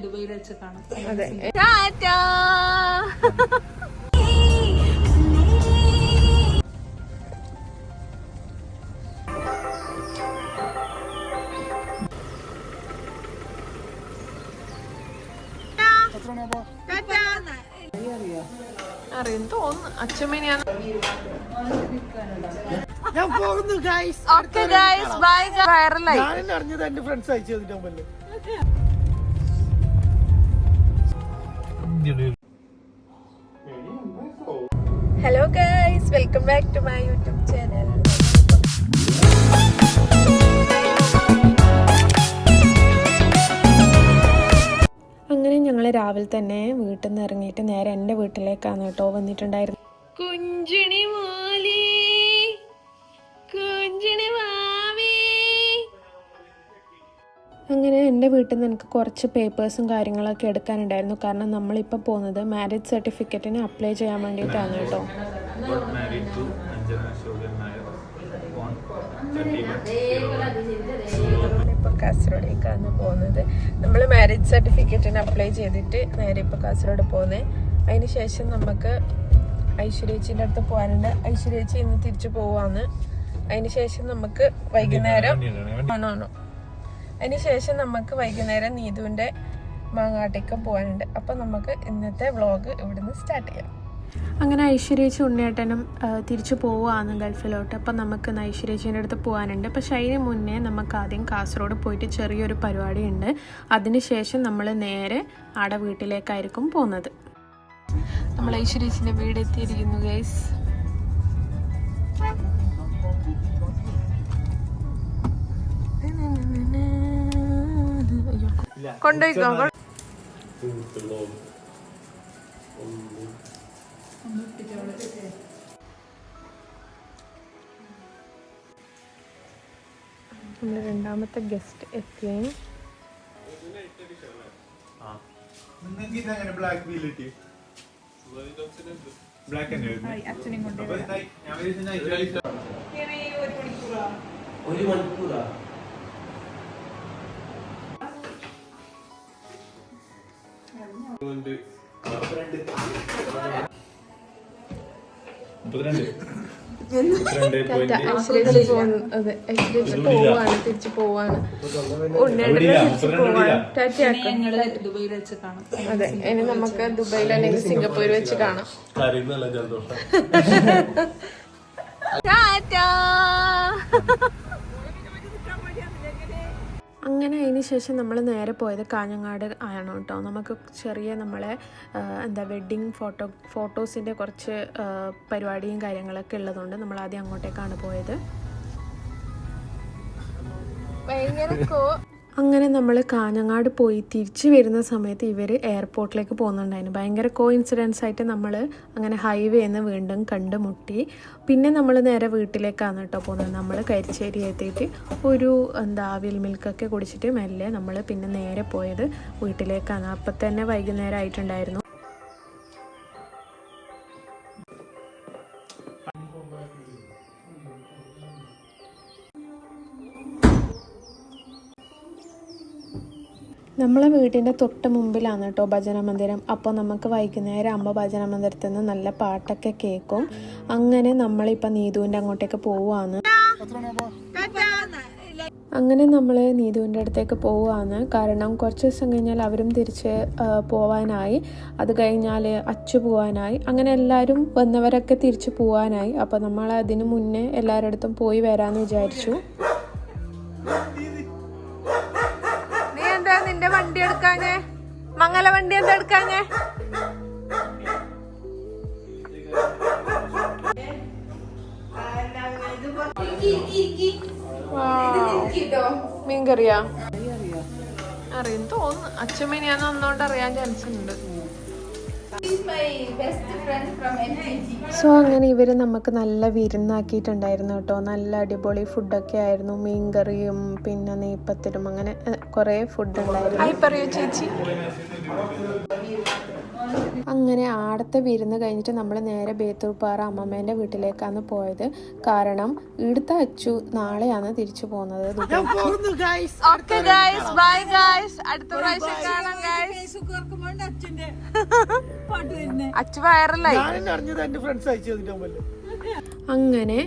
ദുബൈയിൽ വെച്ച് കാണാം. അറിയാൻ തോന്നുന്നു അച്ഛമ്മേനെയാണ്. ഞാൻ പോകുന്നു ഗൈസ്. Okay guys bye. വൈറലായി. ഞാൻ അറിഞ്ഞത് എന്റെ ഫ്രണ്ട്സ് അയച്ചു തന്നിട്ട്. Hello guys, welcome back to my YouTube channel. അങ്ങനെ ഞങ്ങൾ രാവിലെ തന്നെ വീട്ടിൽ നിന്ന് ഇറങ്ങിയിട്ട് നേരെ എൻ്റെ വീട്ടിലേക്കാണ് കേട്ടോ വന്നിട്ടുണ്ടായിരുന്നു. കുഞ്ചിണി മോലി, കുഞ്ചിണി മാവി. അങ്ങനെ എൻ്റെ വീട്ടിൽ നിന്ന് എനിക്ക് കുറച്ച് പേപ്പേഴ്സും കാര്യങ്ങളൊക്കെ എടുക്കാനുണ്ടായിരുന്നു. കാരണം നമ്മളിപ്പോൾ പോകുന്നത് മാരേജ് സർട്ടിഫിക്കറ്റിന് അപ്ലൈ ചെയ്യാൻ വേണ്ടിയിട്ടാണ് കേട്ടോ. ഇപ്പോൾ കാസർഗോഡേക്കാണ് പോകുന്നത്. നമ്മൾ മാരേജ് സർട്ടിഫിക്കറ്റിന് അപ്ലൈ ചെയ്തിട്ട് നേരെ ഇപ്പോൾ കാസർഗോഡ് പോകുന്നത്. അതിന് ശേഷം നമുക്ക് ഐശ്വര്യേച്ചിൻ്റെ അടുത്ത് പോകാനുണ്ട്. ഐശ്വര്യേച്ചി ഇന്ന് തിരിച്ചു പോവാന്ന്. അതിന് ശേഷം നമുക്ക് വൈകുന്നേരം അതിനുശേഷം നമുക്ക് വൈകുന്നേരം നീതുവിൻ്റെ മാങ്ങാട്ടേക്ക് പോകാനുണ്ട്. അപ്പം നമുക്ക് ഇന്നത്തെ വ്ളോഗ് ഇവിടുന്ന് സ്റ്റാർട്ട് ചെയ്യാം. അങ്ങനെ ഐശ്വര്യേച്ചി ഉണ്ണിയേട്ടനും തിരിച്ചു പോവുകയാണ് ഗൾഫിലോട്ട്. അപ്പം നമുക്ക് ഐശ്വര്യേച്ചീൻ്റെ അടുത്ത് പോകാനുണ്ട്. പക്ഷെ അതിന് മുന്നേ നമുക്ക് ആദ്യം കാസർഗോഡ് പോയിട്ട് ചെറിയൊരു പരിപാടി ഉണ്ട്. അതിനുശേഷം നമ്മൾ നേരെ ആടെ വീട്ടിലേക്കായിരിക്കും പോകുന്നത്. നമ്മൾ ഐശ്വര്യേച്ചിൻ്റെ വീട് എത്തിയിരിക്കുന്നു ഗൈസ്. കൊണ്ടുപോയിക്കോ. നമ്മുടെ രണ്ടാമത്തെ ഗസ്റ്റ് എത്തി. ഒരു മണിക്കൂറാ? തിരിച്ചു പോവാണ്. ദുബൈയിൽ വെച്ച് കാണാം. അതെ, ഇനി നമുക്ക് ദുബൈയിൽ അല്ലെങ്കിൽ സിംഗപ്പൂർ വെച്ച് കാണാം. അങ്ങനെ അതിന് ശേഷം നമ്മൾ നേരെ പോയത് കാഞ്ഞങ്ങാട് ആണ് കേട്ടോ. നമുക്ക് ചെറിയ നമ്മളെ വെഡ്ഡിങ് ഫോട്ടോസിൻ്റെ കുറച്ച് പരിപാടിയും കാര്യങ്ങളൊക്കെ ഉള്ളതുകൊണ്ട് നമ്മൾ ആദ്യം അങ്ങോട്ടേക്കാണ് പോയത്. അങ്ങനെ നമ്മൾ കാഞ്ഞങ്ങാട് പോയി തിരിച്ചു വരുന്ന സമയത്ത് ഇവർ എയർപോർട്ടിലേക്ക് പോകുന്നുണ്ടായിരുന്നു. ഭയങ്കര കോയിൻസിഡൻസ് ആയിട്ട് നമ്മൾ അങ്ങനെ ഹൈവേന്ന് വീണ്ടും കണ്ടുമുട്ടി. പിന്നെ നമ്മൾ നേരെ വീട്ടിലേക്കാണ് കേട്ടോ പോകുന്നത്. നമ്മൾ കരിച്ചേരി എത്തിയിട്ട് ഒരു അവിൽ മിൽക്കൊക്കെ കുടിച്ചിട്ട് മെല്ലെ നമ്മൾ പിന്നെ നേരെ പോയത് വീട്ടിലേക്കാണ്. അപ്പം തന്നെ വൈകുന്നേരം ആയിട്ടുണ്ടായിരുന്നു. നമ്മളെ വീടിൻ്റെ തൊട്ട് മുമ്പിലാണ് കേട്ടോ ഭജന മന്ദിരം. അപ്പോൾ നമുക്ക് വൈകുന്നേരം ആകുമ്പോൾ ഭജന മന്ദിരത്തിൽ നിന്ന് നല്ല പാട്ടൊക്കെ കേൾക്കും. അങ്ങനെ നമ്മളിപ്പോൾ നീതുവിൻ്റെ അങ്ങോട്ടേക്ക് പോവുകയാണ്. അങ്ങനെ നമ്മൾ നീതുവിൻ്റെ അടുത്തേക്ക് പോവുകയാണ്. കാരണം കുറച്ച് ദിവസം കഴിഞ്ഞാൽ അവരും തിരിച്ച് പോവാനായി. അത് കഴിഞ്ഞാൽ അച്ചു പോവാനായി. അങ്ങനെ എല്ലാവരും വന്നവരൊക്കെ തിരിച്ച് പോവാനായി. അപ്പോൾ നമ്മൾ അതിന് മുന്നേ എല്ലാവരുടെ അടുത്തും പോയി വരാമെന്ന് വിചാരിച്ചു. നിന്റെ വണ്ടി എടുക്കാഞ്ഞേ? മംഗല വണ്ടി എന്താ എടുക്കാഞ്ഞേ? മീൻകറിയാ? അറിയാൻ തോന്നുന്നു. അച്ഛമ്മേനെയാന്ന് ഒന്നുകൊണ്ട് അറിയാൻ ചാൻസ് ഉണ്ട്. സോ അങ്ങനെ ഇവർ നമുക്ക് നല്ല വിരുന്നാക്കിയിട്ടുണ്ടായിരുന്നു കേട്ടോ. നല്ല അടിപൊളി ഫുഡൊക്കെ ആയിരുന്നു. മീൻകറിയും പിന്നെ നെയ്പ്പത്തിലും അങ്ങനെ കുറേ ഫുഡ് ഉണ്ടായിരുന്നു. പറയൂ ചേച്ചി. അങ്ങനെ ആടത്തെ വിരുന്ന് കഴിഞ്ഞിട്ട് നമ്മൾ നേരെ ബേത്തൂർപ്പാറ അമ്മമ്മേൻ്റെ വീട്ടിലേക്കാണ് പോയത്. കാരണം ഇവിടുത്തെ അച്ചു നാളെയാണ് തിരിച്ചു പോകുന്നത്. ഞാൻ പോകുന്നു ഗൈസ്. അച്ചു വൈറലായി. ഞാൻ അറിഞ്ഞത് എന്റെ ഫ്രണ്ട്സ് അയച്ചു തന്നിട്ടുണ്ടല്ലോ. അങ്ങനെ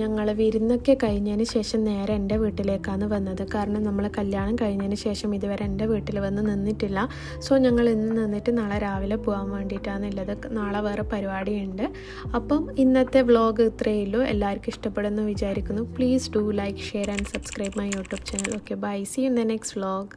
ഞങ്ങൾ വിരുന്നൊക്കെ കഴിഞ്ഞതിന് ശേഷം നേരെ എൻ്റെ വീട്ടിലേക്കാണ് വന്നത്. കാരണം നമ്മൾ കല്യാണം കഴിഞ്ഞതിന് ശേഷം ഇതുവരെ എൻ്റെ വീട്ടിൽ വന്ന് നിന്നിട്ടില്ല. സോ ഞങ്ങൾ ഇന്ന് നിന്നിട്ട് നാളെ രാവിലെ പോകാൻ വേണ്ടിയിട്ടാണ് ഉള്ളത്. നാളെ വേറെ പരിപാടിയുണ്ട്. അപ്പം ഇന്നത്തെ വ്ളോഗ് ഇത്രയേ ഉള്ളൂ. എല്ലാവർക്കും ഇഷ്ടപ്പെടുമെന്ന് വിചാരിക്കുന്നു. Please do like, share and subscribe my YouTube channel. Okay, bye. See you in the next vlog.